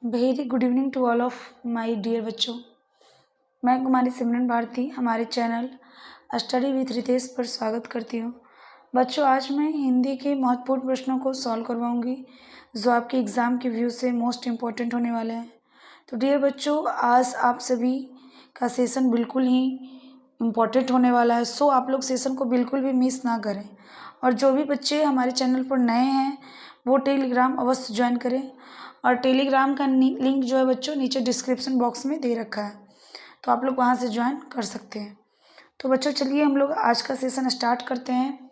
Very good evening to all of my dear बच्चों। मैं कुमारी सिमरन भारती हमारे चैनल स्टडी विथ रितेश पर स्वागत करती हूँ। बच्चों, आज मैं हिंदी के महत्वपूर्ण प्रश्नों को सॉल्व करवाऊंगी जो आपके एग्ज़ाम के व्यू से मोस्ट इम्पॉर्टेंट होने वाले हैं। तो डियर बच्चों, आज आप सभी का सेशन बिल्कुल ही इम्पॉर्टेंट होने वाला है, सो आप लोग सेशन को बिल्कुल भी मिस ना करें। और जो भी बच्चे हमारे चैनल पर नए हैं वो टेलीग्राम अवश्य ज्वाइन करें। और टेलीग्राम का लिंक जो है बच्चों नीचे डिस्क्रिप्शन बॉक्स में दे रखा है, तो आप लोग वहाँ से ज्वाइन कर सकते हैं। तो बच्चों चलिए हम लोग आज का सेशन स्टार्ट करते हैं।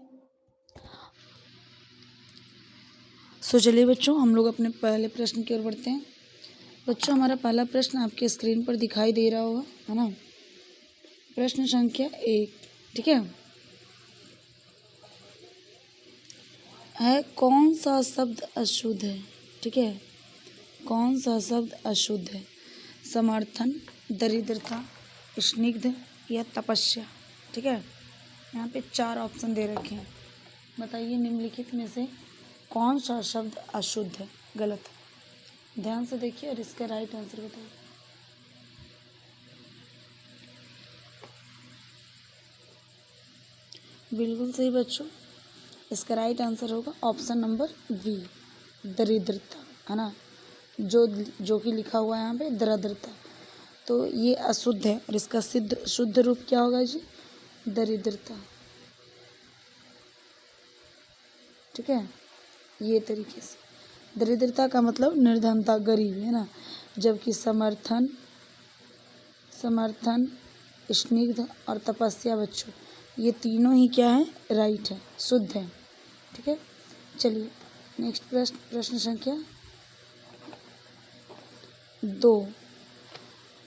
सो चलिए बच्चों हम लोग अपने पहले प्रश्न की ओर बढ़ते हैं। बच्चों, हमारा पहला प्रश्न आपके स्क्रीन पर दिखाई दे रहा होगा, है ना। प्रश्न संख्या 1, ठीक है कौन सा शब्द अशुद्ध है? ठीक है, कौन सा शब्द अशुद्ध है? समर्थन, दरिद्रता, स्निग्ध या तपस्या। ठीक है, यहाँ पे 4 ऑप्शन दे रखे हैं। बताइए निम्नलिखित में से कौन सा शब्द अशुद्ध है? गलत। ध्यान से देखिए और इसका राइट आंसर बताइए। बिल्कुल सही बच्चों, इसका राइट आंसर होगा ऑप्शन नंबर बी, दरिद्रता, है ना। जो कि लिखा हुआ है यहाँ पे दरिद्रता, तो ये अशुद्ध है और इसका शुद्ध रूप क्या होगा जी? दरिद्रता। ठीक है, ये तरीके से दरिद्रता का मतलब निर्धनता, गरीब, है ना। जबकि समर्थन, स्निग्ध और तपस्या बच्चों, ये तीनों ही क्या है? राइट है, शुद्ध है। ठीक है, चलिए नेक्स्ट प्रश्न संख्या 2,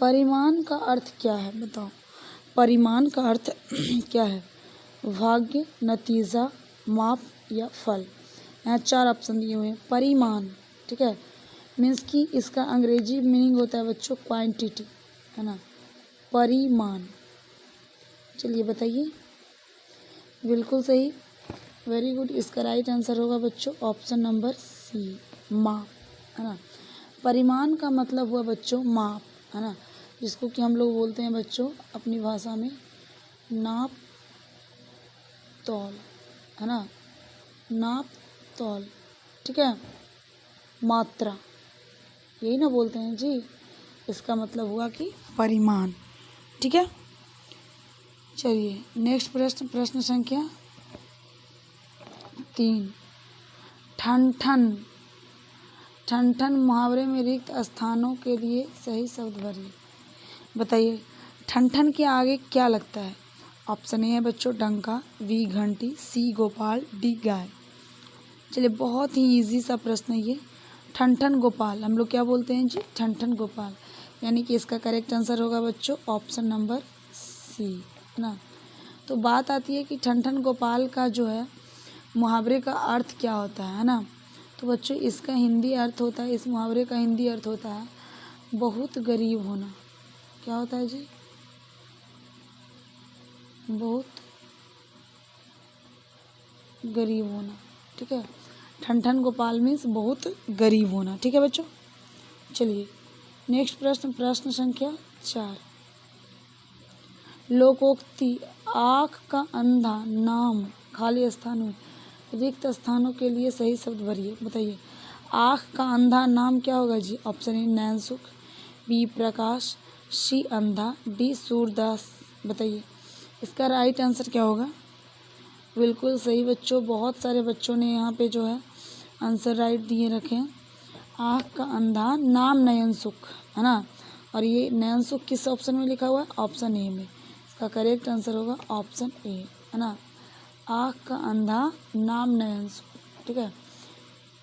परिमाण का अर्थ क्या है? बताओ, परिमाण का अर्थ क्या है? भाग्य, नतीजा, माप या फल। यहाँ 4 ऑप्शन दिए हुए हैं। परिमाण, ठीक है, मीन्स कि इसका अंग्रेजी मीनिंग होता है बच्चों क्वांटिटी, है ना। परिमाण, चलिए बताइए। बिल्कुल सही, वेरी गुड। इसका राइट आंसर होगा बच्चों ऑप्शन नंबर सी, माप, है ना। परिमाण का मतलब हुआ बच्चों माप, है ना, जिसको कि हम लोग बोलते हैं बच्चों अपनी भाषा में नाप तौल, है ना, नाप तौल। ठीक है, मात्रा, यही ना बोलते हैं जी। इसका मतलब हुआ कि परिमाण। ठीक है, चलिए नेक्स्ट प्रश्न संख्या 3, ठन मुहावरे में रिक्त स्थानों के लिए सही शब्द भरिए। बताइए ठन के आगे क्या लगता है? ऑप्शन ए है बच्चों डंका, बी घंटी, सी गोपाल, डी गाय। चलिए बहुत ही इजी सा प्रश्न है ये। ठन गोपाल हम लोग क्या बोलते हैं जी? ठन गोपाल, यानी कि इसका करेक्ट आंसर होगा बच्चों ऑप्शन नंबर सी, है ना। तो बात आती है कि ठन गोपाल का जो है मुहावरे का अर्थ क्या होता है ना। तो बच्चों इसका हिंदी अर्थ होता है, इस मुहावरे का हिंदी अर्थ होता है बहुत गरीब होना। क्या होता है जी? बहुत गरीब होना। ठीक है, ठन गोपाल मीन्स बहुत गरीब होना। ठीक है बच्चों, चलिए नेक्स्ट प्रश्न संख्या 4, लोकोक्ति आँख का अंधा नाम खाली स्थान में रिक्त स्थानों के लिए सही शब्द भरिए। बताइए आँख का अंधा नाम क्या होगा जी? ऑप्शन ए नैनसुख, बी प्रकाश, सी अंधा, डी सूरदास। बताइए इसका राइट आंसर क्या होगा? बिल्कुल सही बच्चों, बहुत सारे बच्चों ने यहाँ पे जो है आंसर राइट दिए रखे हैं। आँख का अंधा नाम नयनसुख, है ना, और ये नयनसुख किस ऑप्शन में लिखा हुआ है? ऑप्शन ए में। इसका करेक्ट आंसर होगा ऑप्शन ए, है ना, आँख का अंधा नाम नयनसुख। ठीक है,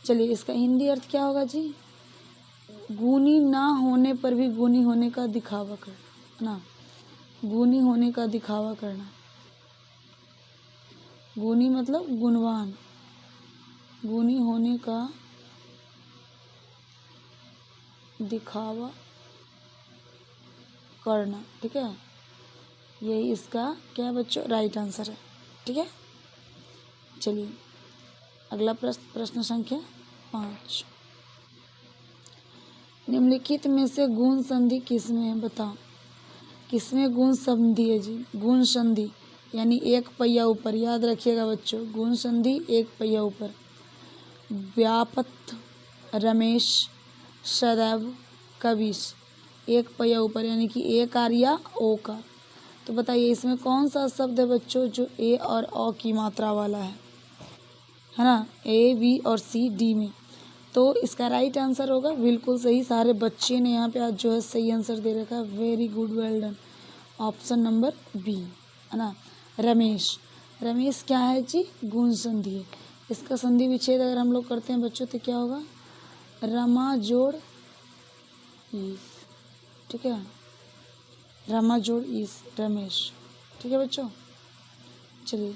चलिए इसका हिंदी अर्थ क्या होगा जी? गुणी ना होने पर भी गुणी होने का दिखावा करना, है ना, गुणी होने का दिखावा करना। गुणी मतलब गुणवान, गुणी होने का दिखावा करना। ठीक है, यही इसका क्या बच्चों राइट आंसर है। ठीक है, चलिए अगला प्रश्न संख्या 5, निम्नलिखित में से गुण संधि किसमें है बताओ। किसमें गुण संधि है जी? गुण संधि यानी एक पहिया ऊपर, याद रखिएगा बच्चों, गुण संधि एक पहिया ऊपर। व्यापत, रमेश, सदैव, कविश, एक पहिया ऊपर यानी कि एकार या ओकार। तो बताइए इसमें कौन सा शब्द है बच्चों जो ए और अ की मात्रा वाला है ना? ए, बी और सी, डी में। तो इसका राइट आंसर होगा बिल्कुल सही। सारे बच्चे ने यहाँ पे आज जो है सही आंसर दे रखा है। Very good, well done. Option number B है ना, रमेश। रमेश क्या है जी? गुण संधि है। इसका संधि विच्छेद अगर हम लोग करते हैं बच्चों तो क्या होगा? रमा जोड़ ईस, ठीक है, रमा जोड़ ईस, रमेश। ठीक है बच्चों, चलिए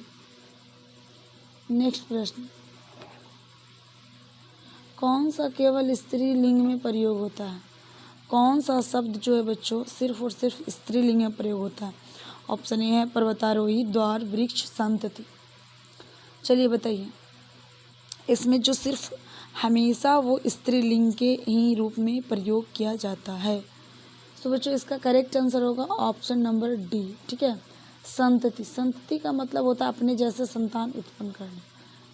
नेक्स्ट प्रश्न। कौन सा केवल स्त्रीलिंग में प्रयोग होता है? कौन सा शब्द जो है बच्चों सिर्फ और सिर्फ स्त्रीलिंग में प्रयोग होता है? ऑप्शन ए है पर्वतारोही, द्वार, वृक्ष, संतति। चलिए बताइए इसमें जो सिर्फ हमेशा वो स्त्रीलिंग के ही रूप में प्रयोग किया जाता है। तो बच्चों इसका करेक्ट आंसर होगा ऑप्शन नंबर डी, ठीक है, संतति। संतति का मतलब होता है अपने जैसे संतान उत्पन्न करना,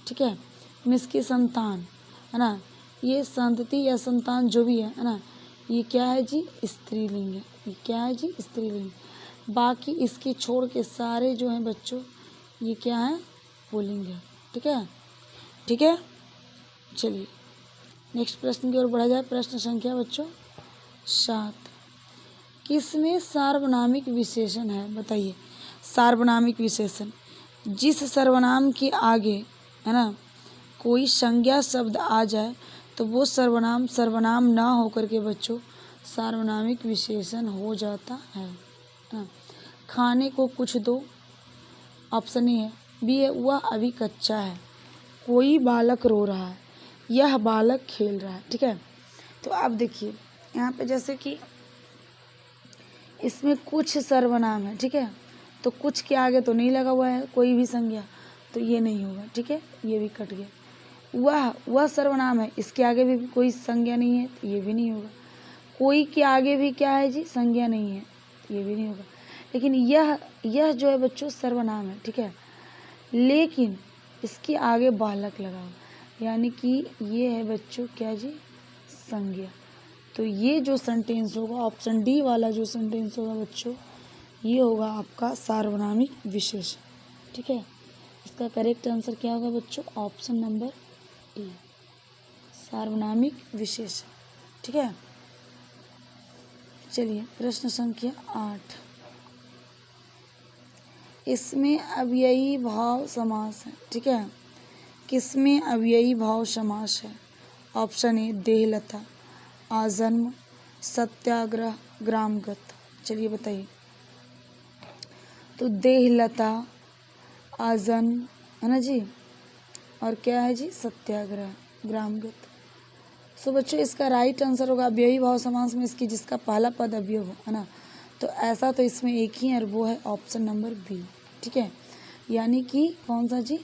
ठीक है, मीन्स की संतान है ना। ये संतति या संतान जो भी है ना, ये क्या है जी? स्त्रीलिंग है। ये क्या है जी? स्त्रीलिंग। बाकी इसके छोड़ के सारे जो हैं बच्चों ये क्या है? पुल्लिंग है। ठीक है, ठीक है। चलिए नेक्स्ट प्रश्न की ओर बढ़ा जाए। प्रश्न संख्या बच्चों 7। किसमें सार्वनामिक विशेषण है? बताइए। सार्वनामिक विशेषण, जिस सर्वनाम के आगे है ना कोई संज्ञा शब्द आ जाए तो वो सर्वनाम सर्वनाम ना होकर के बच्चों सार्वनामिक विशेषण हो जाता है ना। खाने को कुछ दो, ऑप्शन ए है। बी है वह अभी कच्चा है। कोई बालक रो रहा है। यह बालक खेल रहा है। ठीक है, तो आप देखिए यहाँ पे जैसे कि इसमें कुछ सर्वनाम है, ठीक है, तो कुछ के आगे तो नहीं लगा हुआ है कोई भी संज्ञा, तो ये नहीं होगा। ठीक है, ये भी कट गया। वह सर्वनाम है, इसके आगे भी कोई संज्ञा नहीं है, तो ये भी नहीं होगा। कोई के आगे भी क्या है जी? संज्ञा नहीं है, ये भी नहीं होगा। लेकिन यह जो है बच्चों सर्वनाम है, ठीक है, लेकिन इसके आगे बालक लगा हुआ, यानी कि ये है बच्चों क्या जी? संज्ञा। तो ये जो सेंटेंस होगा ऑप्शन डी वाला जो सेंटेंस होगा बच्चों, ये होगा आपका सार्वनामिक विशेषण। ठीक है, इसका करेक्ट आंसर क्या होगा बच्चों? ऑप्शन नंबर ए, सार्वनामिक विशेषण। ठीक है, चलिए प्रश्न संख्या 8। इसमें अव्ययी भाव समास है। ठीक है, किसमें अव्ययी भाव समास है? ऑप्शन ए देहलता, आजन्म, सत्याग्रह, ग्रामगत। चलिए बताइए। तो देहलता, आजन्म है ना जी, और क्या है जी? सत्याग्रह, ग्रामगत। सो बच्चों इसका राइट आंसर होगा अव्ययी भाव समास में इसकी जिसका पहला पद अवयव हो, है ना, तो ऐसा तो इसमें एक ही है और वो है ऑप्शन नंबर बी। ठीक है, यानी कि कौन सा जी?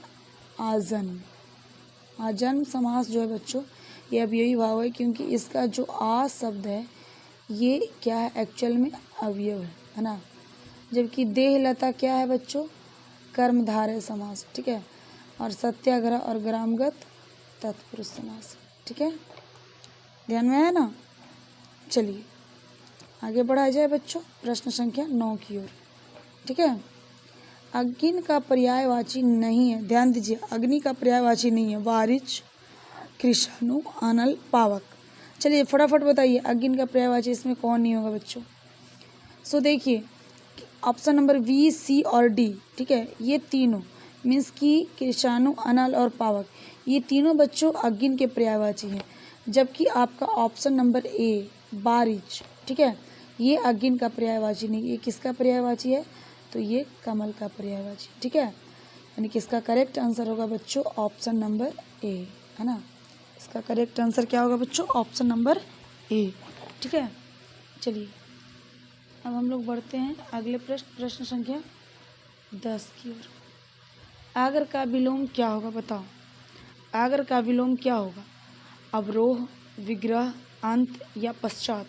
आजन्म। आजन्म समास जो है बच्चों ये अव्ययी भाव है, क्योंकि इसका जो आ शब्द है ये क्या है? एक्चुअल में अवयव है ना। जबकि देहलता क्या है बच्चों? कर्मधारय समास। ठीक है, और सत्याग्रह और ग्रामगत तत्पुरुष समास। ठीक है, ध्यान में है ना। चलिए आगे बढ़ाया जाए बच्चों प्रश्न संख्या 9 की ओर। ठीक है, अग्नि का पर्यायवाची नहीं है, ध्यान दीजिए, अग्नि का पर्यायवाची नहीं है। वारिच, कृषाणु, अनल, पावक। चलिए फटाफट बताइए अग्नि का पर्यायवाची इसमें कौन नहीं होगा बच्चों? सो देखिए ऑप्शन नंबर बी, सी और डी, ठीक है, ये तीनों मीन्स कि कृषाणु, अनल और पावक, ये तीनों बच्चों अग्नि के पर्यायवाची हैं। जबकि आपका ऑप्शन नंबर ए बारिच, ठीक है, ये अग्नि का पर्यायवाची नहीं, ये किसका पर्यायवाची है? तो ये कमल का पर्यायवाची। ठीक है, यानी कि इसका करेक्ट आंसर होगा बच्चों ऑप्शन नंबर ए, है ना। इसका करेक्ट आंसर क्या होगा बच्चों? Option number A. ठीक है, चलिए अब हम लोग बढ़ते हैं अगले प्रश्न संख्या 10 की ओर। आगर का विलोम क्या होगा? बताओ, आगर का विलोम क्या होगा? अवरोह, विग्रह, अंत या पश्चात?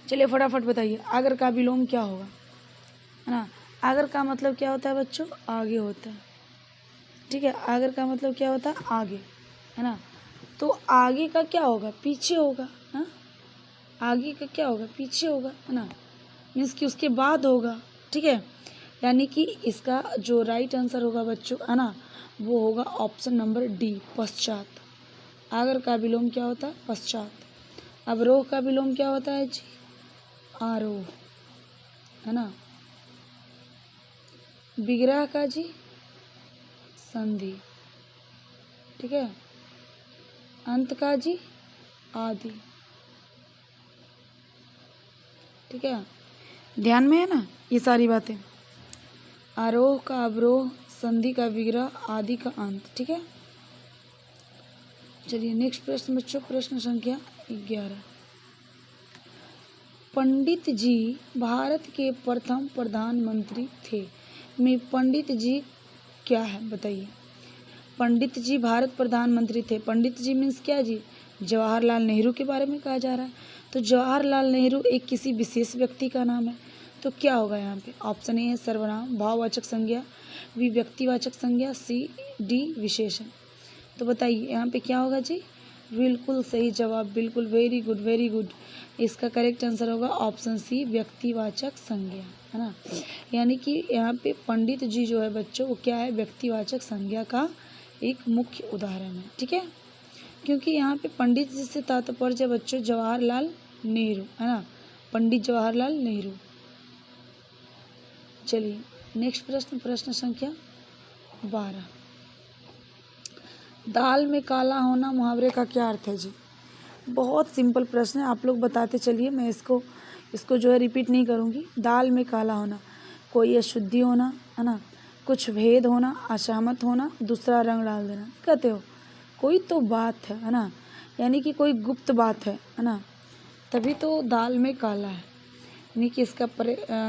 चलिए फटाफट बताइए, अगर का विलोम क्या होगा, है ना। अगर का मतलब क्या होता है बच्चों, आगे होता है, ठीक है। अगर का मतलब क्या होता है, आगे, है ना। तो आगे का क्या होगा, पीछे होगा, हाँ। आगे का क्या होगा, पीछे होगा, है ना। मीन्स कि उसके बाद होगा, ठीक है। यानी कि इसका जो राइट आंसर होगा बच्चों, है ना, वो होगा ऑप्शन नंबर डी, पश्चात। अगर का विलोम क्या होता है, पश्चात। अवरोह का विलोम क्या होता है जी, आरोह, है ना। विग्रह का जी, संधि, ठीक है। अंत का जी, आदि, ठीक है। ध्यान में है ना ये सारी बातें, आरोह का अवरोह, संधि का विग्रह, आदि का अंत, ठीक है। चलिए नेक्स्ट प्रश्न बच्चों, प्रश्न संख्या 11। पंडित जी भारत के प्रथम प्रधानमंत्री थे। में पंडित जी क्या है बताइए। पंडित जी भारत प्रधानमंत्री थे, पंडित जी मीन्स क्या जी, जवाहरलाल नेहरू के बारे में कहा जा रहा है। तो जवाहरलाल नेहरू एक किसी विशेष व्यक्ति का नाम है, तो क्या होगा यहाँ पे, ऑप्शन ए है सर्वनाम, भाववाचक संज्ञा, बी व्यक्तिवाचक संज्ञा, सी डी विशेषण। तो बताइए यहाँ पे क्या होगा जी, बिल्कुल सही जवाब, बिल्कुल, वेरी गुड वेरी गुड। इसका करेक्ट आंसर होगा ऑप्शन सी, व्यक्तिवाचक संज्ञा, है ना। यानी कि यहाँ पे पंडित जी जो है बच्चों, वो क्या है, व्यक्तिवाचक संज्ञा का एक मुख्य उदाहरण है, ठीक है। क्योंकि यहाँ पे पंडित जी से तात्पर्य बच्चों जवाहरलाल नेहरू, है ना, पंडित जवाहरलाल नेहरू। चलिए नेक्स्ट प्रश्न, प्रश्न संख्या 12। दाल में काला होना मुहावरे का क्या अर्थ है जी। बहुत सिंपल प्रश्न है, आप लोग बताते चलिए, मैं इसको जो है रिपीट नहीं करूँगी। दाल में काला होना, कोई अशुद्धि होना, है ना, कुछ भेद होना, असहमत होना, दूसरा रंग डाल देना, कहते हो कोई तो बात है ना, यानी कि कोई गुप्त बात है ना, तभी तो दाल में काला है। यानी कि इसका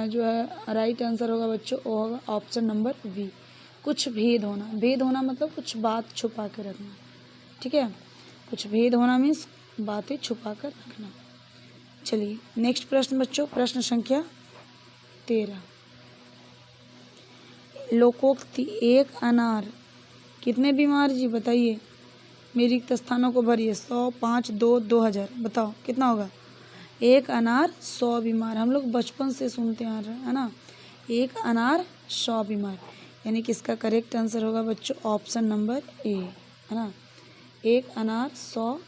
जो है राइट आंसर होगा बच्चों, वो होगा ऑप्शन नंबर बी, कुछ भेद होना। भेद होना मतलब कुछ बात छुपा कर रखना, ठीक है। कुछ भेद होना मीन्स बातें छुपा कर रखना। चलिए नेक्स्ट प्रश्न बच्चों, प्रश्न संख्या 13। लोकोक्ति, एक अनार कितने बीमार जी बताइए। मेरी रिक्त स्थानों को भरिए, 100, 5, 2, 2000, बताओ कितना होगा। एक अनार 100 बीमार, हम लोग बचपन से सुनते आ रहे हैं, है ना, एक अनार 100 बीमार। यानी कि इसका करेक्ट आंसर होगा बच्चों ऑप्शन नंबर ए, है ना, एक अनार 100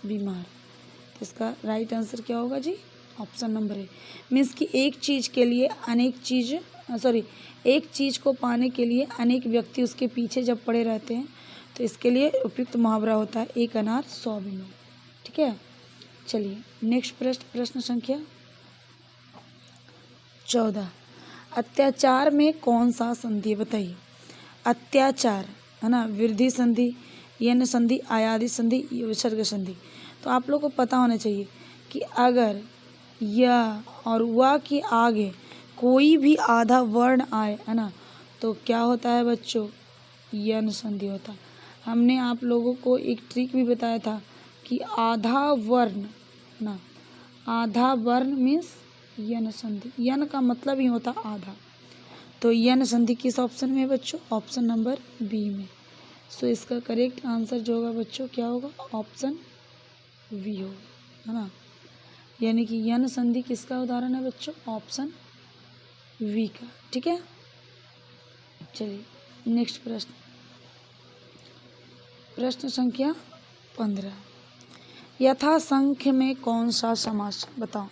बीमार। तो इसका राइट आंसर क्या होगा जी, ऑप्शन नंबर ए। मीन्स कि एक चीज़ के लिए अनेक चीज़, एक चीज़ को पाने के लिए अनेक व्यक्ति उसके पीछे जब पड़े रहते हैं, तो इसके लिए उपयुक्त मुहावरा होता है एक अनार 100 बीमार, ठीक है। चलिए नेक्स्ट प्रश्न, प्रश्न संख्या 14। अत्याचार में कौन सा संधि बताइए। अत्याचार, है ना, वृद्धि संधि, यन संधि, आयादी संधि, विसर्ग संधि। तो आप लोग को पता होना चाहिए कि अगर यह और वह के आगे कोई भी आधा वर्ण आए, है ना, तो क्या होता है बच्चों, यन संधि होता है। हमने आप लोगों को एक ट्रिक भी बताया था कि आधा वर्ण ना, आधा वर्ण मीन्स यन संधि, यन का मतलब ही होता आधा। तो यन संधि किस ऑप्शन में है बच्चों, ऑप्शन नंबर बी में। सो इसका करेक्ट आंसर जो होगा बच्चों क्या होगा, ऑप्शन वी होगा, है ना। यानी कि यन संधि किसका उदाहरण है बच्चों, ऑप्शन वी का, ठीक है। चलिए नेक्स्ट प्रश्न, प्रश्न संख्या 15। यथासंख्य में कौन सा समास बताओ।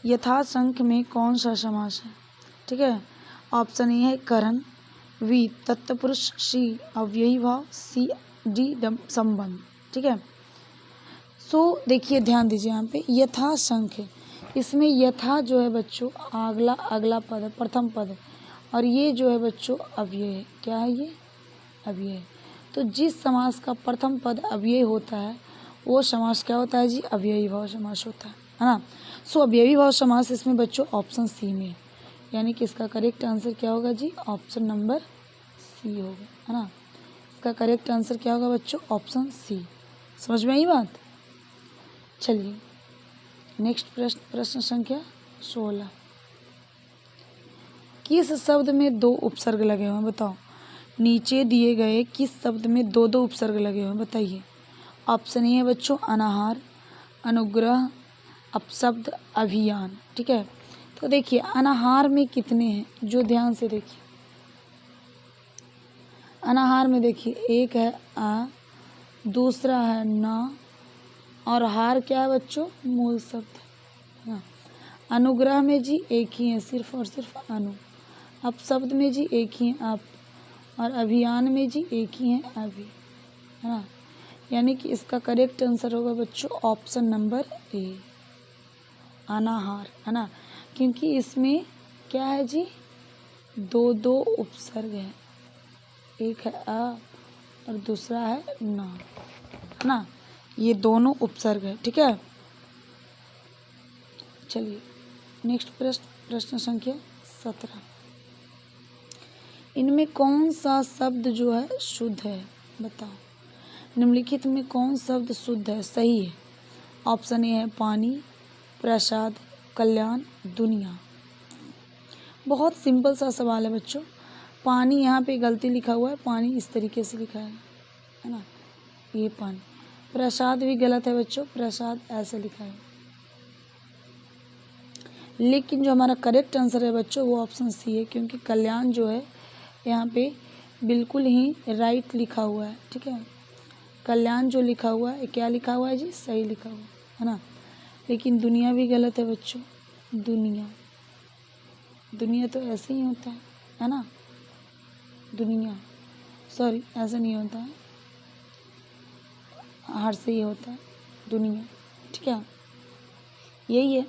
यथासंख्य में कौन सा समास है, ठीक है। ऑप्शन ए है करण, बी तत्पुरुष, सी अव्ययी भाव, सी डी संबंध, ठीक है। सो देखिए ध्यान दीजिए यहाँ पे यथासंख्य, इसमें यथा जो है बच्चों अगला पद है, प्रथम पद है, और ये जो है बच्चों अव्यय है। क्या है ये, अव्यय है। तो जिस समास का प्रथम पद अव्यय होता है वो समास क्या होता है जी, अव्ययी भाव समास होता है ना। सो अव्ययी भाव समास इसमें बच्चों ऑप्शन सी में है। यानी कि इसका करेक्ट आंसर क्या होगा जी, ऑप्शन नंबर सी होगा, है ना। इसका करेक्ट आंसर क्या होगा बच्चों, ऑप्शन सी। समझ में आई बात। चलिए नेक्स्ट प्रश्न संख्या 16। किस शब्द में दो उपसर्ग लगे हुए हैं बताओ। नीचे दिए गए किस शब्द में दो दो उपसर्ग लगे हुए हैं बताइए। ऑप्शन ए है बच्चों अनाहार, अनुग्रह, अपशब्द, अभियान। ठीक है, तो देखिए अनाहार में कितने हैं जो ध्यान से देखिए। अनाहार में देखिए एक है आ, दूसरा है ना, और हार क्या है बच्चों मूल शब्द। हाँ, अनुग्रह में जी एक ही है सिर्फ और सिर्फ अनु, अपशब्द में जी एक ही है अप, और अभियान में जी एक ही है अभी, है ना। यानी कि इसका करेक्ट आंसर होगा बच्चों ऑप्शन नंबर ए अनाहार, है ना, क्योंकि इसमें क्या है जी दो दो उपसर्ग है, एक है अ और दूसरा है ना, है ना, ये दोनों उपसर्ग है। ठीक है, चलिए नेक्स्ट प्रश्न संख्या 17। इनमें कौन सा शब्द जो है शुद्ध है बताओ। निम्नलिखित में कौन शब्द शुद्ध है सही है। ऑप्शन ए है पानी, प्रसाद, कल्याण, दुनिया। बहुत सिंपल सा सवाल है बच्चों। पानी यहाँ पे गलती लिखा हुआ है, पानी इस तरीके से लिखा है ना, ये पानी। प्रसाद भी गलत है बच्चों, प्रसाद ऐसे लिखा है। लेकिन जो हमारा करेक्ट आंसर है बच्चों वो ऑप्शन सी है, क्योंकि कल्याण जो है यहाँ पे बिल्कुल ही राइट लिखा हुआ है। ठीक है, कल्याण जो लिखा हुआ है क्या लिखा हुआ है जी सही लिखा हुआ है ना। लेकिन दुनिया भी गलत है बच्चों, दुनिया, दुनिया तो ऐसे ही होता है ना, दुनिया सॉरी ऐसा नहीं होता है, हार से ही होता है दुनिया। ठीक है, यही है।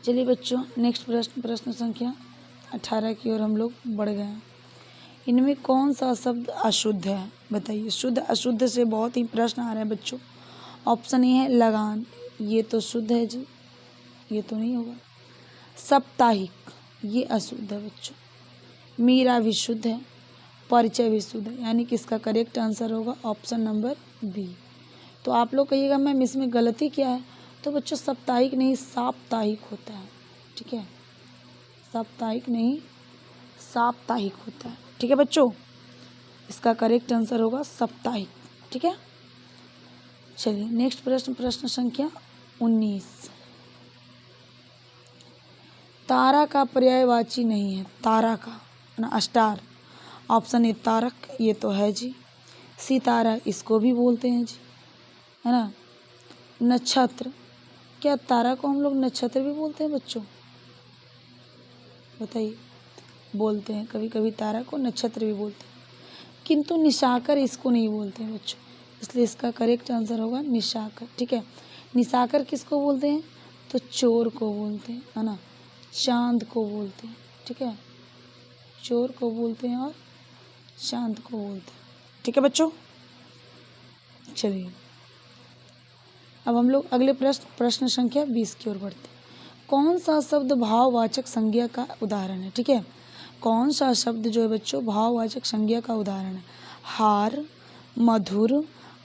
चलिए बच्चों नेक्स्ट प्रश्न संख्या 18 की ओर हम लोग बढ़ गए हैं। इनमें कौन सा शब्द अशुद्ध है बताइए। शुद्ध अशुद्ध से बहुत ही प्रश्न आ रहे हैं बच्चों। ऑप्शन ए है लगान, ये तो शुद्ध है जी, ये तो नहीं होगा। साप्ताहिक, ये अशुद्ध है बच्चों। मीरा भी शुद्ध है, परिचय भी शुद्ध है, यानी कि इसका करेक्ट आंसर होगा ऑप्शन नंबर बी। तो आप लोग कहिएगा मैम इसमें गलती क्या है, तो बच्चों साप्ताहिक नहीं साप्ताहिक होता है। ठीक है, साप्ताहिक नहीं साप्ताहिक होता है। ठीक है बच्चों, इसका करेक्ट आंसर होगा साप्ताहिक। ठीक है, चलिए नेक्स्ट प्रश्न संख्या 19। तारा का पर्यायवाची नहीं है, तारा का ना स्टार। ऑप्शन ए तारक, ये तो है जी। सितारा इसको भी बोलते हैं जी, है ना। नक्षत्र, क्या तारा को हम लोग नक्षत्र भी बोलते हैं बच्चों बताइए। बोलते हैं, कभी कभी तारा को नक्षत्र भी बोलते हैं, किंतु निशाकर इसको नहीं बोलते हैं बच्चों, इसलिए इसका करेक्ट आंसर होगा निशाकर। ठीक है, निशाकर किसको बोलते हैं, तो चोर को बोलते हैं, है ना, चांद को बोलते हैं। ठीक है, चोर को बोलते हैं और चांद को बोलते हैं। ठीक है बच्चों, चलिए अब हम लोग अगले प्रश्न संख्या 20 की ओर बढ़ते हैं। कौन सा शब्द भाववाचक संज्ञा का उदाहरण है। ठीक है, कौन सा शब्द जो है बच्चों भाववाचक संज्ञा का उदाहरण है। हार, मधुर,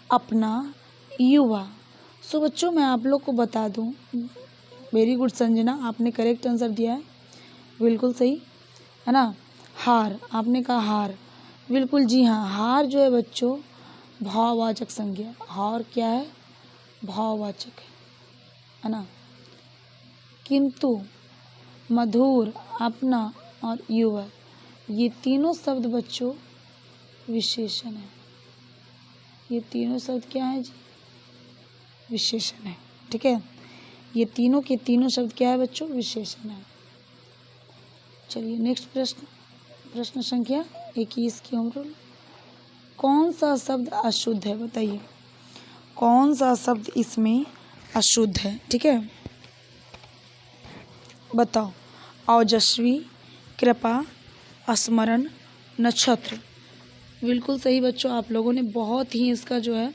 अपना, युवा। सो बच्चों मैं आप लोग को बता दूं, वेरी गुड संजना, आपने करेक्ट आंसर दिया है, बिल्कुल सही है ना। हार, आपने कहा हार, बिल्कुल जी हाँ, हार जो है बच्चों भाववाचक संज्ञा। हार क्या है, भाववाचक है ना। किंतु मधुर, अपना और युवा, ये तीनों शब्द बच्चों विशेषण है। ये तीनों शब्द क्या है जी, विशेषण है। ठीक है, ये तीनों के तीनों शब्द क्या है बच्चों, विशेषण है। चलिए नेक्स्ट प्रश्न संख्या 21 की ओर। कौन सा शब्द अशुद्ध है बताइए, कौन सा शब्द इसमें अशुद्ध है। ठीक है, बताओ। ओजस्वी, कृपा, स्मरण, नक्षत्र। बिल्कुल सही बच्चों, आप लोगों ने बहुत ही इसका जो है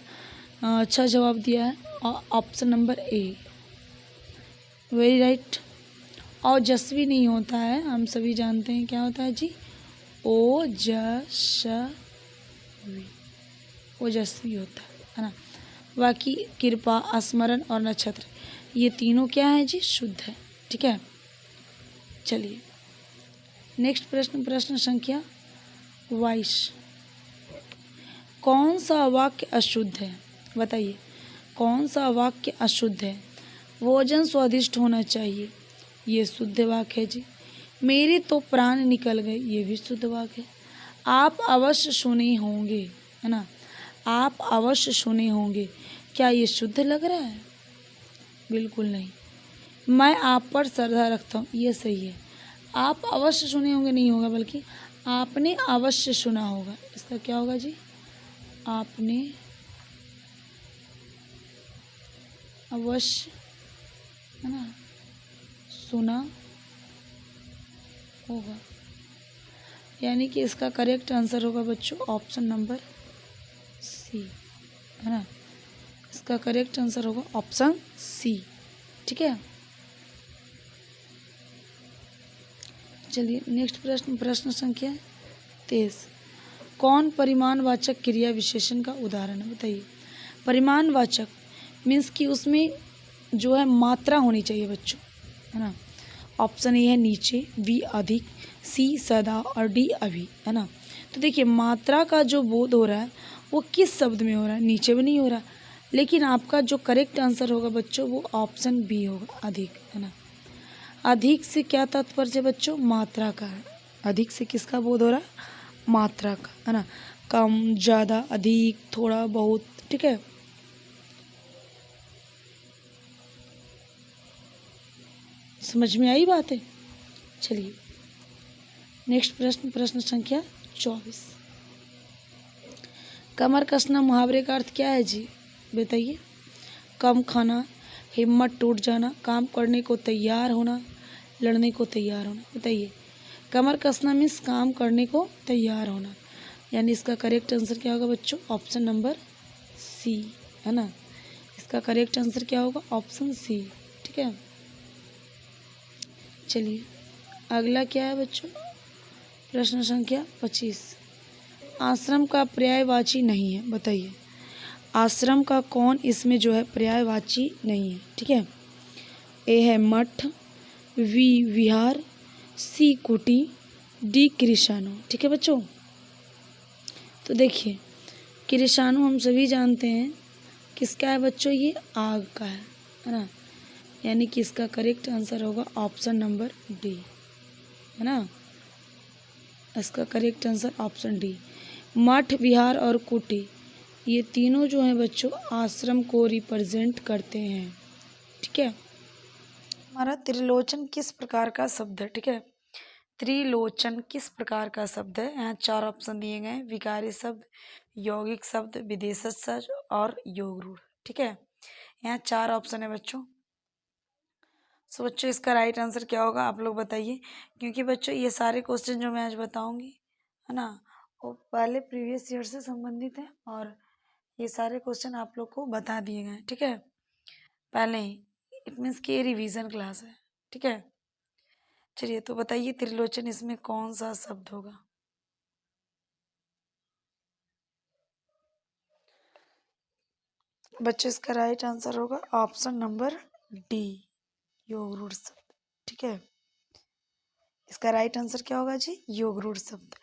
अच्छा जवाब दिया है, option number A, very right. ओजस्वी नहीं होता है, हम सभी जानते हैं क्या होता है जी, ओजस्वी, ओजस्वी होता है ना। बाकी कृपा, स्मरण और नक्षत्र, ये तीनों क्या है जी? शुद्ध है। ठीक है, चलिए नेक्स्ट प्रश्न, प्रश्न संख्या 22। कौन सा वाक्य अशुद्ध है? बताइए कौन सा वाक्य अशुद्ध है? भोजन स्वादिष्ट होना चाहिए, ये शुद्ध वाक्य है जी। मेरे तो प्राण निकल गए, ये भी शुद्ध वाक्य है। आप अवश्य सुने होंगे, है ना, आप अवश्य सुने होंगे, क्या ये शुद्ध लग रहा है? बिल्कुल नहीं। मैं आप पर श्रद्धा रखता हूँ, ये सही है। आप अवश्य सुने होंगे नहीं होगा, बल्कि आपने अवश्य सुना होगा, इसका क्या होगा जी? आपने अवश्य, है ना, सुना होगा, यानी कि इसका करेक्ट आंसर होगा बच्चों ऑप्शन नंबर सी, है ना, इसका करेक्ट आंसर होगा ऑप्शन सी। ठीक है, चलिए नेक्स्ट प्रश्न, प्रश्न संख्या 23। कौन परिमाणवाचक क्रिया विशेषण का उदाहरण है? बताइए। परिमाणवाचक मीन्स कि उसमें जो है मात्रा होनी चाहिए बच्चों, है ना। ऑप्शन ए है नीचे, बी अधिक, सी सदा और डी अभी, है ना। तो देखिए मात्रा का जो बोध हो रहा है वो किस शब्द में हो रहा है? नीचे में नहीं हो रहा, लेकिन आपका जो करेक्ट आंसर होगा बच्चों वो ऑप्शन बी होगा, अधिक, है ना। अधिक से क्या तात्पर्य है बच्चों? मात्रा का है। अधिक से किसका बोध हो रहा है? मात्रा का, है ना। कम, ज़्यादा, अधिक, थोड़ा, बहुत। ठीक है, समझ में आई बात है? चलिए नेक्स्ट प्रश्न, प्रश्न संख्या 24। कमर कसना मुहावरे का अर्थ क्या है जी? बताइए। कम खाना, हिम्मत टूट जाना, काम करने को तैयार होना, लड़ने को तैयार होना। बताइए कमर कसना मीन्स काम करने को तैयार होना, यानी इसका करेक्ट आंसर क्या होगा बच्चों? ऑप्शन नंबर सी, है ना। इसका करेक्ट आंसर क्या होगा? Option C. ठीक है, चलिए अगला क्या है बच्चों? प्रश्न संख्या 25। आश्रम का पर्यायवाची नहीं है, बताइए। आश्रम का कौन इसमें जो है पर्यायवाची नहीं है? ठीक है, ए है मठ, वी विहार, सी कुटी, डी कृषाणु। ठीक है बच्चों, तो देखिए कृषाणु हम सभी जानते हैं किसका है बच्चों? ये आग का है ना, यानी कि इसका करेक्ट आंसर होगा ऑप्शन नंबर डी, है ना। इसका करेक्ट आंसर ऑप्शन डी। मठ, विहार और कुटी, ये तीनों जो हैं बच्चों आश्रम को रिप्रेजेंट करते हैं। ठीक है, हमारा त्रिलोचन किस प्रकार का शब्द है? ठीक है, त्रिलोचन किस प्रकार का शब्द है? यहाँ 4 ऑप्शन दिए गए हैं, विकारी शब्द, यौगिक शब्द, विदेशज शब्द और योग रूढ़। ठीक है, यहाँ 4 ऑप्शन है बच्चों। सो बच्चों इसका राइट आंसर क्या होगा आप लोग बताइए, क्योंकि बच्चों ये सारे क्वेश्चन जो मैं आज बताऊंगी, है ना, वो पहले प्रीवियस ईयर से संबंधित है और ये सारे क्वेश्चन आप लोग को बता दिए गए हैं। ठीक है, पहले ही, इट मीन्स कि ये रिविजन क्लास है। ठीक है, चलिए तो बताइए त्रिलोचन इसमें कौन सा शब्द होगा? बच्चों इसका राइट आंसर होगा ऑप्शन नंबर डी, योग रूढ़ शब्द। ठीक है, इसका राइट आंसर क्या होगा जी? योग रूढ़ शब्द।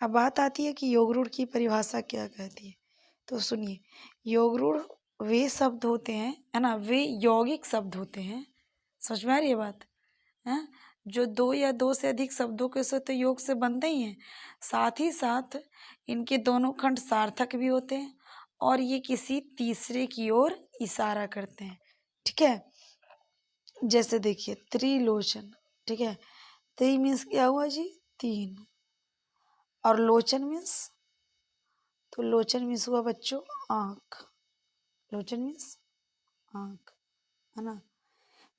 अब बात आती है कि योग रूढ़ की परिभाषा क्या कहती है, तो सुनिए। योग रूढ़ वे शब्द होते हैं, है ना, वे यौगिक शब्द होते हैं, समझ में आ रही है बात? है जो 2 या 2 से अधिक शब्दों के साथ तो योग से बनते ही हैं, साथ ही साथ इनके दोनों खंड सार्थक भी होते हैं और ये किसी तीसरे की ओर इशारा करते हैं। ठीक है, जैसे देखिए त्रिलोचन। ठीक है, त्रि मीन्स क्या हुआ जी? 3, और लोचन मीन्स, तो लोचन मीन्स हुआ बच्चों आँख। लोचन मीन्स आँख, है ना,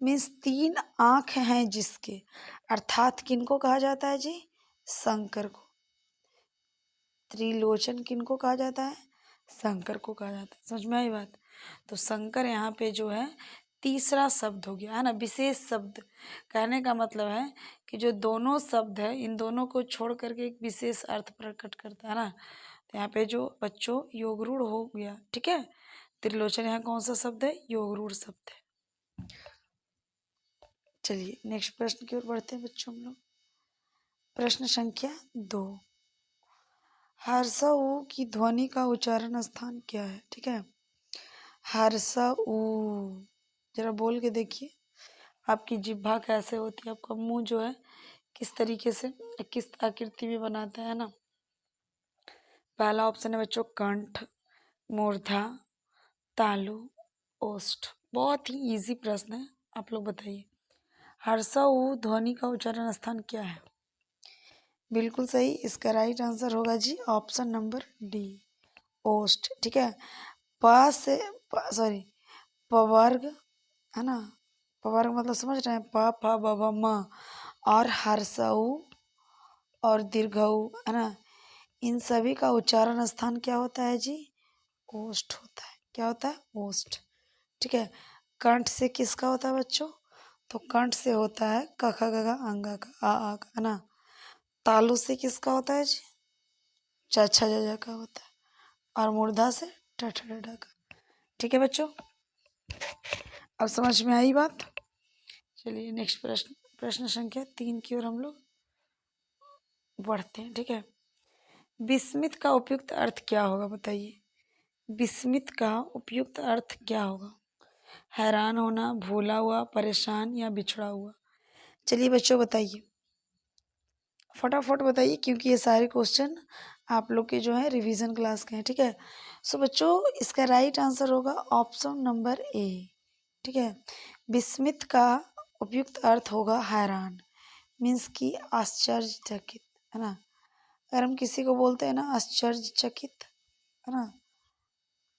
मीन्स 3 आँख हैं जिसके, अर्थात किनको कहा जाता है जी? शंकर को। त्रिलोचन किनको कहा जाता है? शंकर को कहा जाता है। समझ में आई बात? तो शंकर यहाँ पे जो है तीसरा शब्द हो गया, है ना, विशेष शब्द। कहने का मतलब है कि जो दोनों शब्द है इन दोनों को छोड़ करके एक विशेष अर्थ प्रकट करता है ना, तो यहाँ पे जो बच्चों योग रूढ़ हो गया। ठीक है, त्रिलोचन यहाँ कौन सा शब्द है? योग रूढ़ शब्द है। चलिए नेक्स्ट प्रश्न की ओर बढ़ते हैं बच्चों हम लोग। प्रश्न संख्या 2, हर्षा ऊ की ध्वनि का उच्चारण स्थान क्या है? ठीक है, हर्षा ऊ, जरा बोल के देखिए आपकी जिह्वा कैसे होती है, आपका मुंह जो है किस तरीके से, किस आकृति में बनाता है ना। पहला ऑप्शन है बच्चों कंठ, मूर्धा, तालु, ओष्ठ। बहुत ही इजी प्रश्न है, आप लोग बताइए हर्षा ऊ ध्वनि का उच्चारण स्थान क्या है? बिल्कुल सही, इसका राइट आंसर होगा जी ऑप्शन नंबर डी, ओष्ठ। ठीक है, प से सॉरी पवर्ग है ना, पवर्ग मतलब समझ रहे हैं, प फ ब भ म और हर्षऊ और दीर्घऊ है ना, इन सभी का उच्चारण स्थान क्या होता है जी? ओष्ठ होता है। क्या होता है? ओष्ठ। ठीक है, कंठ से किसका होता है बच्चों? तो कंठ से होता है क ख ग घ अंगा का आ का, है ना। तालु से किसका होता है जी? च छ ज झ का होता है। और मूर्धा से ठ ठ ड ढ का। ठीक है बच्चों, अब समझ में आई बात? चलिए नेक्स्ट प्रश्न, प्रश्न संख्या 3 की ओर हम लोग बढ़ते हैं। ठीक है, विस्मित का उपयुक्त अर्थ क्या होगा बताइए? विस्मित का उपयुक्त अर्थ क्या होगा? हैरान होना, भूला हुआ, परेशान या बिछड़ा हुआ? चलिए बच्चों बताइए, फटाफट बताइए, क्योंकि ये सारे क्वेश्चन आप लोग के जो है रिवीजन क्लास के हैं। ठीक है, सो बच्चों इसका राइट आंसर होगा ऑप्शन नंबर ए। ठीक है, विस्मित का उपयुक्त अर्थ होगा हैरान, मीन्स कि आश्चर्यचकित, है ना। अगर हम किसी को बोलते हैं ना आश्चर्यचकित, है ना,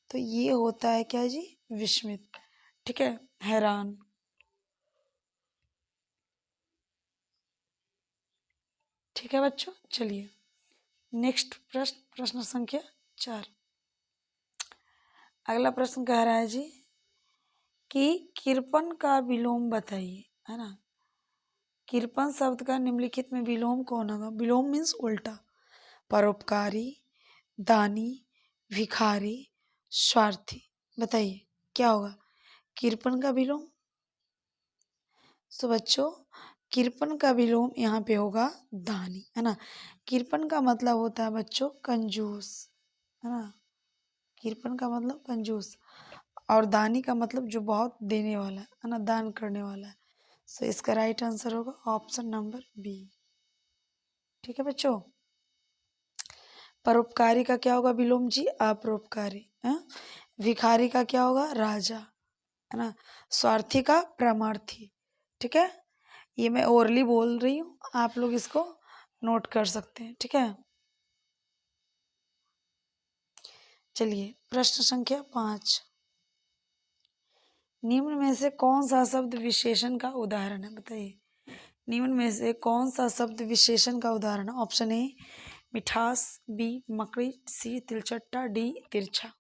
तो ये होता है क्या जी? विस्मित। ठीक है, हैरान। ठीक है बच्चों, चलिए नेक्स्ट प्रश्न, प्रश्न संख्या 4। अगला प्रश्न कह रहा है जी कि कृपण का विलोम बताइए, है ना। कृपण शब्द का निम्नलिखित में विलोम कौन होगा? विलोम मीन्स उल्टा। परोपकारी, दानी, भिखारी, स्वार्थी। बताइए क्या होगा कृपण का विलोम? तो बच्चों कृपण का विलोम यहाँ पे होगा दानी, है ना। कृपण का मतलब होता है बच्चों कंजूस, है ना। कृपण का मतलब कंजूस, और दानी का मतलब जो बहुत देने वाला है ना, दान करने वाला है। सो इसका राइट आंसर होगा ऑप्शन नंबर बी। ठीक है बच्चों, परोपकारी का क्या होगा विलोम जी? अपरोपकारी। भिखारी का क्या होगा? राजा, है ना। स्वार्थी का परमार्थी। ठीक है, ये मैं ओरली बोल रही हूँ, आप लोग इसको नोट कर सकते हैं। ठीक है, चलिए प्रश्न संख्या 5, निम्न में से कौन सा शब्द विशेषण का उदाहरण है? बताइए निम्न में से कौन सा शब्द विशेषण का उदाहरण है? ऑप्शन ए मिठास, बी मकड़ी, सी तिलचट्टा, डी तिरछा।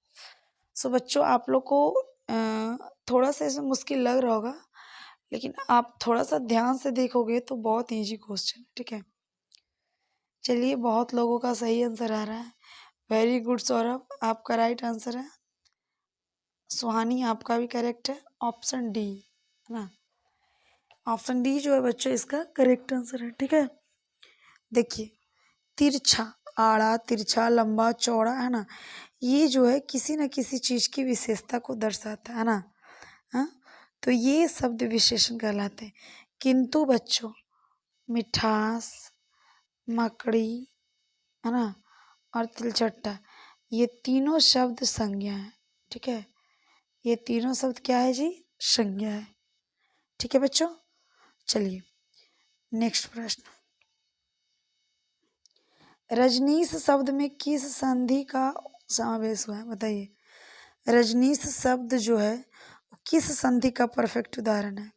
सो बच्चों आप लोग को थोड़ा सा इसमें मुश्किल लग रहा होगा, लेकिन आप थोड़ा सा ध्यान से देखोगे तो बहुत इजी क्वेश्चन है। ठीक है, चलिए बहुत लोगों का सही आंसर आ रहा है। वेरी गुड सौरभ, आपका राइट आंसर है। सुहानी आपका भी करेक्ट है, ऑप्शन डी, है ना। ऑप्शन डी जो है बच्चों इसका करेक्ट आंसर है। ठीक है, देखिए तिरछा, आड़ा, तिरछा, लंबा, चौड़ा, है ना, ये जो है किसी न किसी चीज की विशेषता को दर्शाता है ना। हाँ, तो ये शब्द विशेषण कहलाते हैं। किंतु बच्चों मिठास, मकड़ी, है ना, और तिलचट्टा, ये तीनों शब्द संज्ञा है। ठीक है, ये तीनों शब्द क्या है जी? संज्ञा है। ठीक है बच्चों, चलिए नेक्स्ट प्रश्न, रजनीश शब्द में किस संधि का समावेश हुआ है? बताइए रजनीश शब्द जो है किस संधि का परफेक्ट उदाहरण है?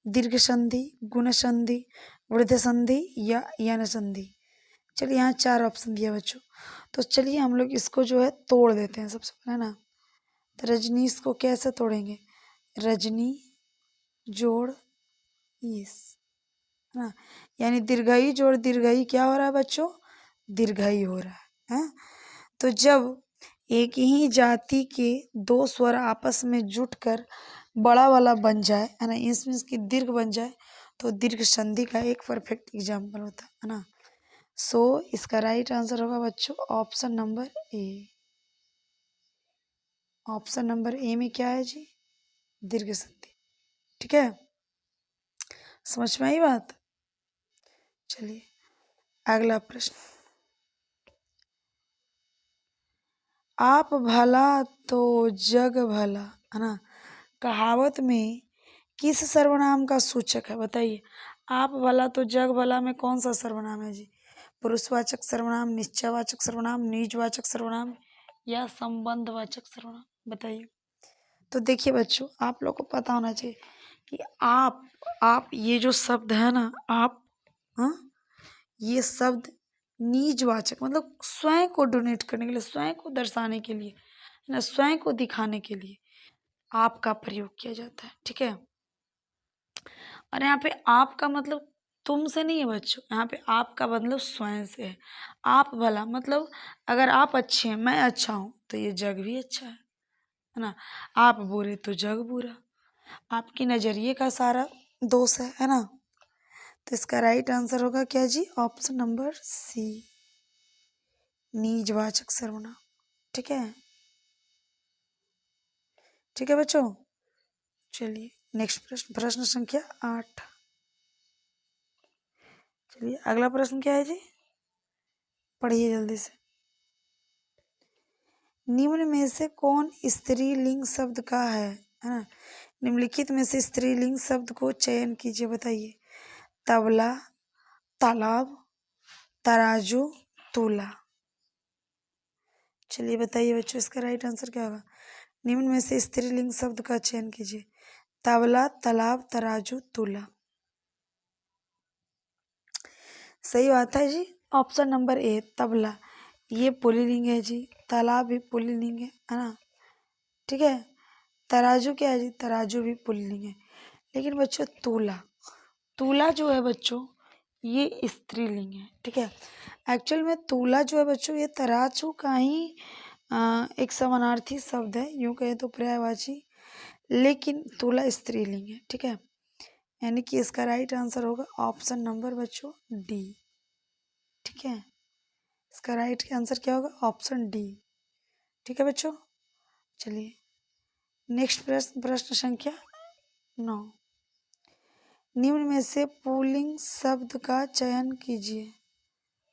दीर्घ संधि, गुण संधि, वृद्ध संधि या यन संधि? चलिए यहाँ 4 ऑप्शन दिया बच्चों, तो चलिए हम लोग इसको जो है तोड़ देते हैं सबसे पहले ना। तो रजनीश को कैसे तोड़ेंगे? रजनी जोड़ ईस, है ना, यानी दीर्घई जोड़ दीर्घई क्या हो रहा है बच्चों? दीर्घई हो रहा है। तो जब एक ही जाति के दो स्वर आपस में जुटकर बड़ा वाला बन जाए, है ना, इसकी दीर्घ बन जाए तो दीर्घ संधि का एक परफेक्ट एग्जाम्पल होता है ना। सो इसका राइट आंसर होगा बच्चों option number A. Option number A में क्या है जी? दीर्घ संधि। ठीक है, समझ में आई बात? चलिए अगला प्रश्न। आप भला तो जग भला, है ना, कहावत में किस सर्वनाम का सूचक है? बताइए। आप भला तो जग भला में कौन सा सर्वनाम है जी? पुरुषवाचक सर्वनाम, निश्चयवाचक सर्वनाम, निजवाचक सर्वनाम या संबंधवाचक सर्वनाम? बताइए। तो देखिए बच्चों, आप लोग को पता होना चाहिए कि आप ये जो शब्द है ना, आप, हाँ, ये शब्द निजवाचक मतलब स्वयं को डोनेट करने के लिए, स्वयं को दर्शाने के लिए, है ना, स्वयं को दिखाने के लिए आपका प्रयोग किया जाता है। ठीक है, और यहाँ पे आपका मतलब तुमसे नहीं है बच्चों, यहाँ पे आपका मतलब स्वयं से है। आप भला मतलब अगर आप अच्छे हैं, मैं अच्छा हूँ, तो ये जग भी अच्छा है ना। आप बुरे तो जग बुरा, आपकी नजरिए का सारा दोष है ना। तो इसका राइट आंसर होगा क्या जी? ऑप्शन नंबर सी, निजवाचक सर्वनाम। ठीक है, ठीक है बच्चों। चलिए नेक्स्ट प्रश्न, प्रश्न संख्या 8। चलिए अगला प्रश्न क्या है जी? पढ़िए जल्दी से। निम्न में से कौन स्त्रीलिंग शब्द का है ना? निम्नलिखित में से स्त्रीलिंग शब्द को चयन कीजिए। बताइए। तबला, तालाब, तराजू, तूला। चलिए बताइए बच्चों, इसका राइट आंसर क्या होगा? निम्न में से स्त्रीलिंग शब्द का चयन कीजिए। तबला, तालाब, तराजू, तूला। सही बात है जी, ऑप्शन नंबर ए तबला। ये पुल्लिंग है जी, तालाब भी पुल्लिंग है ना। ठीक है, तराजू क्या है जी? तराजू भी पुल्लिंग है। लेकिन बच्चों तूला, तूला जो है बच्चों ये स्त्रीलिंग है। ठीक है, एक्चुअल में तूला जो है बच्चों ये तराजू का ही एक समानार्थी शब्द है, यूँ कहें तो पर्यायवाची, लेकिन तूला स्त्रीलिंग है। ठीक है, यानी कि इसका राइट आंसर होगा ऑप्शन नंबर बच्चों डी। ठीक है, इसका राइट आंसर क्या होगा? Option D. ठीक है बच्चों। चलिए नेक्स्ट प्रश्न, प्रश्न संख्या 9। निम्न में से पुल्लिंग शब्द का चयन कीजिए।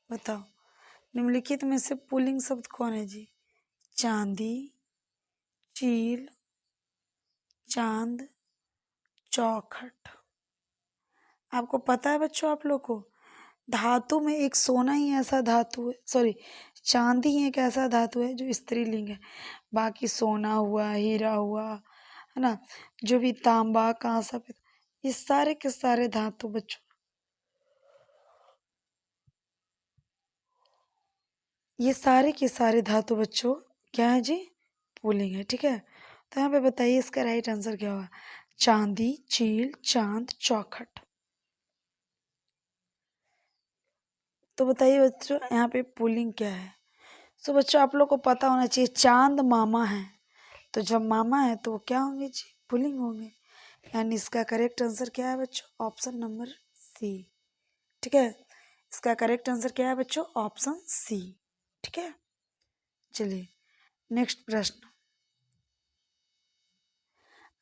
बताओ, निम्नलिखित में से पुल्लिंग शब्द कौन है जी? चांदी, चील, चांद, चौखट। आपको पता है बच्चों, आप लोग को धातु में एक सोना ही ऐसा धातु है, सॉरी चांदी ही एक ऐसा धातु है जो स्त्रीलिंग है। बाकी सोना हुआ, हीरा हुआ, है ना, जो भी तांबा, कांसा, ये सारे के सारे धातु बच्चों, ये सारे के सारे धातु बच्चों क्या है जी? पुल्लिंग है। ठीक है, तो यहाँ पे बताइए इसका राइट आंसर क्या होगा? चांदी, चील, चांद, चौखट। तो बताइए बच्चों यहाँ पे पुल्लिंग क्या है? तो बच्चों आप लोग को पता होना चाहिए, चांद मामा है, तो जब मामा है तो वो क्या होंगे जी? पुल्लिंग होंगे। यानी इसका करेक्ट आंसर क्या है बच्चों? Option number C. ठीक है, इसका करेक्ट आंसर क्या है बच्चों? Option C. ठीक है, चलिए नेक्स्ट प्रश्न।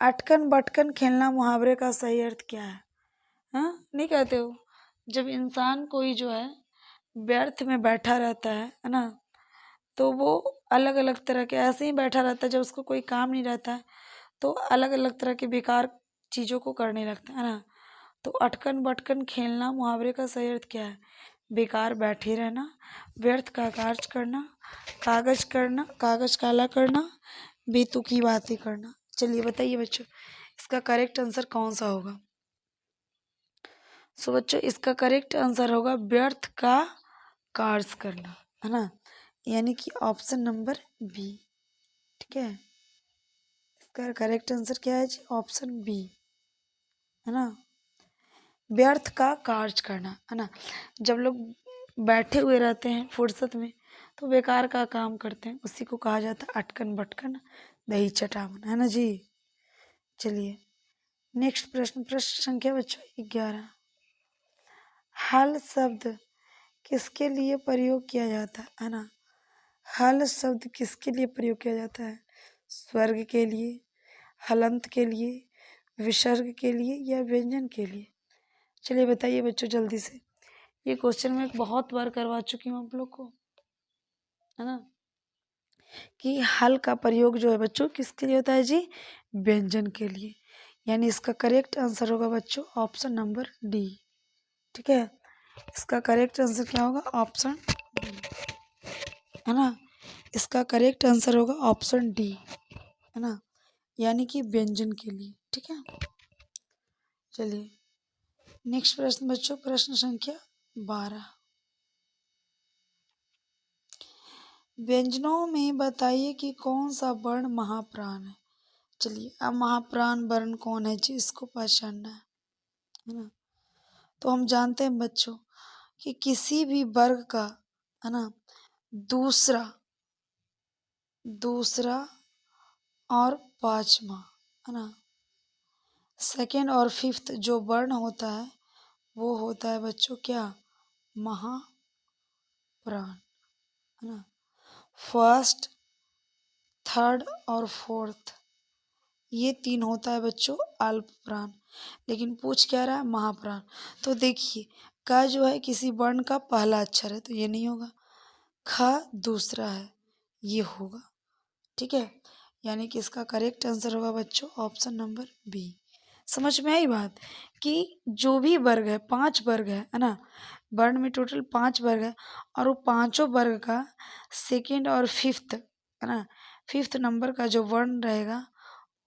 अटकन बटकन खेलना मुहावरे का सही अर्थ क्या है? हाँ, नहीं कहते हो? जब इंसान कोई जो है व्यर्थ में बैठा रहता है ना, तो वो अलग अलग तरह के ऐसे ही बैठा रहता है, जब उसको कोई काम नहीं रहता है तो अलग अलग तरह के बेकार चीज़ों को करने लगता है ना। तो अटकन बटकन खेलना मुहावरे का सही अर्थ क्या है? बेकार बैठे रहना, व्यर्थ का कार्य करना, कागज काला करना, बेतुकी बातें करना। चलिए बताइए बच्चों, इसका करेक्ट आंसर कौन सा होगा? सो बच्चों इसका करेक्ट आंसर होगा व्यर्थ का कार्य करना, है ना, यानी कि ऑप्शन नंबर बी। ठीक है, इसका करेक्ट आंसर क्या है जी? ऑप्शन बी, है ना, व्यर्थ का कार्य करना, है ना। जब लोग बैठे हुए रहते हैं फुर्सत में, तो बेकार का काम करते हैं, उसी को कहा जाता है अटकन बटकन दही चटावन, है ना जी। चलिए नेक्स्ट प्रश्न, प्रश्न संख्या बच्चों 11। हल शब्द किसके लिए प्रयोग किया जाता है ना। हल शब्द किसके लिए प्रयोग किया जाता है? स्वर्ग के लिए, हलंत के लिए, विसर्ग के लिए या व्यंजन के लिए? चलिए बताइए बच्चों जल्दी से। ये क्वेश्चन मैं बहुत बार करवा चुकी हूँ आप लोग को, है ना, कि हल का प्रयोग जो है बच्चों किसके लिए होता है जी? व्यंजन के लिए। यानी इसका करेक्ट आंसर होगा बच्चों ऑप्शन नंबर डी। ठीक है, इसका करेक्ट आंसर क्या होगा? ऑप्शन डी, है ना। इसका करेक्ट आंसर होगा ऑप्शन डी, है ना, यानी कि व्यंजन के लिए। ठीक है, चलिए नेक्स्ट प्रश्न बच्चों, प्रश्न संख्या 12। व्यंजनों में बताइए कि कौन सा वर्ण महाप्राण है। चलिए अब महाप्राण वर्ण कौन है जी, इसको पहचानना है ना। तो हम जानते हैं बच्चों कि किसी भी वर्ग का, है ना, दूसरा दूसरा और पांचवा, है ना, सेकेंड और फिफ्थ जो वर्ण होता है वो होता है बच्चों क्या? महाप्राण, है ना। फर्स्ट, थर्ड और फोर्थ ये तीन होता है बच्चों अल्प प्राण, लेकिन पूछ क्या रहा है? महाप्राण। तो देखिए क जो है किसी वर्ण का पहला अक्षर है तो ये नहीं होगा, ख दूसरा है ये होगा। ठीक है, यानी कि इसका करेक्ट आंसर होगा बच्चों ऑप्शन नंबर बी। समझ में आई बात कि जो भी वर्ग है, 5 वर्ग है ना, वर्ण में टोटल 5 वर्ग है और वो पांचों वर्ग का सेकेंड और फिफ्थ, है ना, फिफ्थ नंबर का जो वर्ण रहेगा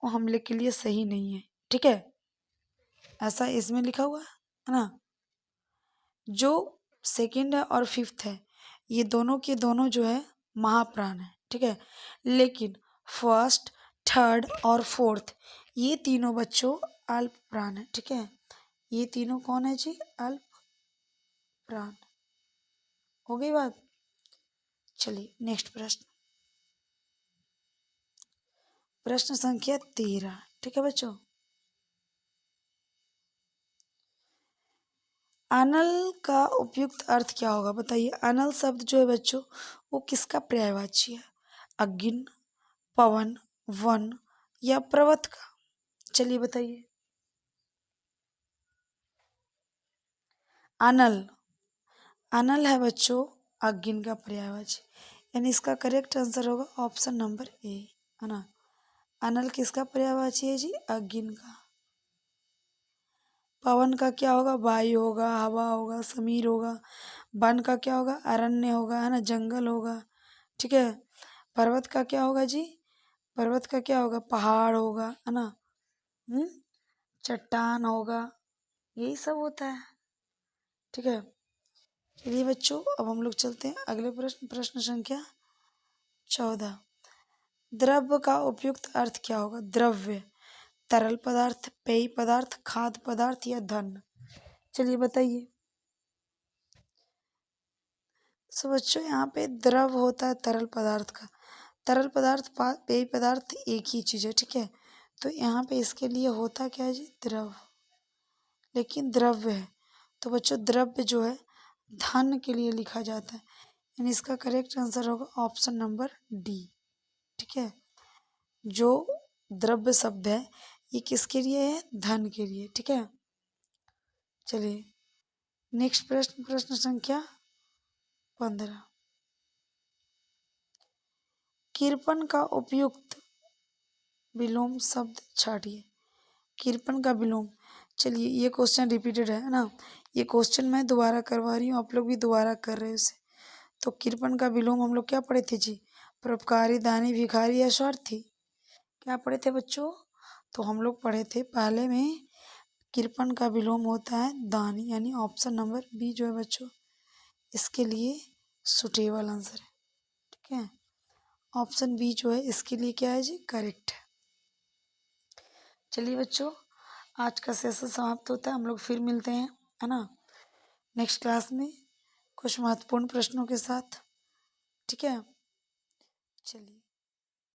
वो हम लोग के लिए सही नहीं है। ठीक है, ऐसा इसमें लिखा हुआ है ना। जो सेकंड है और फिफ्थ है ये दोनों के दोनों जो है महाप्राण है। ठीक है, लेकिन फर्स्ट, थर्ड और फोर्थ ये तीनों बच्चों अल्प प्राण है। ठीक है, ये तीनों कौन है जी? अल्प प्राण। हो गई बात। चलिए नेक्स्ट प्रश्न, प्रश्न संख्या 13। ठीक है बच्चों, अनल का उपयुक्त अर्थ क्या होगा? बताइए। अनल शब्द जो है बच्चों वो किसका पर्यायवाची है? अग्नि, पवन, वन या पर्वत का? चलिए बताइए। अनल, अनल है बच्चों अग्नि का पर्यायवाची, यानी इसका करेक्ट आंसर होगा ऑप्शन नंबर ए, है ना। अनल किसका पर्यायवाची है जी? अग्नि का। पवन का क्या होगा? वायु होगा, हवा होगा, समीर होगा। वन का क्या होगा? अरण्य होगा, है ना, जंगल होगा। ठीक है, पर्वत का क्या होगा जी? पर्वत का क्या होगा? पहाड़ होगा, है ना, चट्टान होगा, यही सब होता है। ठीक है, चलिए बच्चों अब हम लोग चलते हैं अगले प्रश्न, प्रश्न संख्या 14। द्रव्य का उपयुक्त अर्थ क्या होगा? द्रव्य, तरल पदार्थ, पेय पदार्थ, खाद्य पदार्थ या धन? चलिए बताइए। सो बच्चों यहाँ पे द्रव होता है तरल पदार्थ का, तरल पदार्थ पेय पदार्थ एक ही चीज़ है। ठीक है, तो यहाँ पे इसके लिए होता क्या है जी? द्रव, लेकिन द्रव्य है तो बच्चों द्रव्य जो है धन के लिए लिखा जाता है, यानी इसका करेक्ट आंसर होगा ऑप्शन नंबर डी। ठीक है, जो द्रव्य शब्द है ये किसके लिए है? धन के लिए। ठीक है, चलिए नेक्स्ट प्रश्न, प्रश्न संख्या 15। कृपण का उपयुक्त विलोम शब्द छाटिए। कृपण का विलोम, चलिए ये क्वेश्चन रिपीटेड है ना, ये क्वेश्चन मैं दोबारा करवा रही हूँ, आप लोग भी दोबारा कर रहे हो इसे। तो कृपण का विलोम हम लोग क्या पढ़े थे जी? परोपकारी, दानी, भिखारी या स्वार्थी? क्या पढ़े थे बच्चों? तो हम लोग पढ़े थे पहले में कृपण का विलोम होता है दानी, यानी ऑप्शन नंबर बी जो है बच्चों इसके लिए सुटेबल आंसर है। ठीक है, ऑप्शन बी जो है इसके लिए क्या है जी? करेक्ट है। चलिए बच्चों आज का सेशन समाप्त होता है, हम लोग फिर मिलते हैं, है ना, नेक्स्ट क्लास में कुछ महत्वपूर्ण प्रश्नों के साथ। ठीक है, चलिए।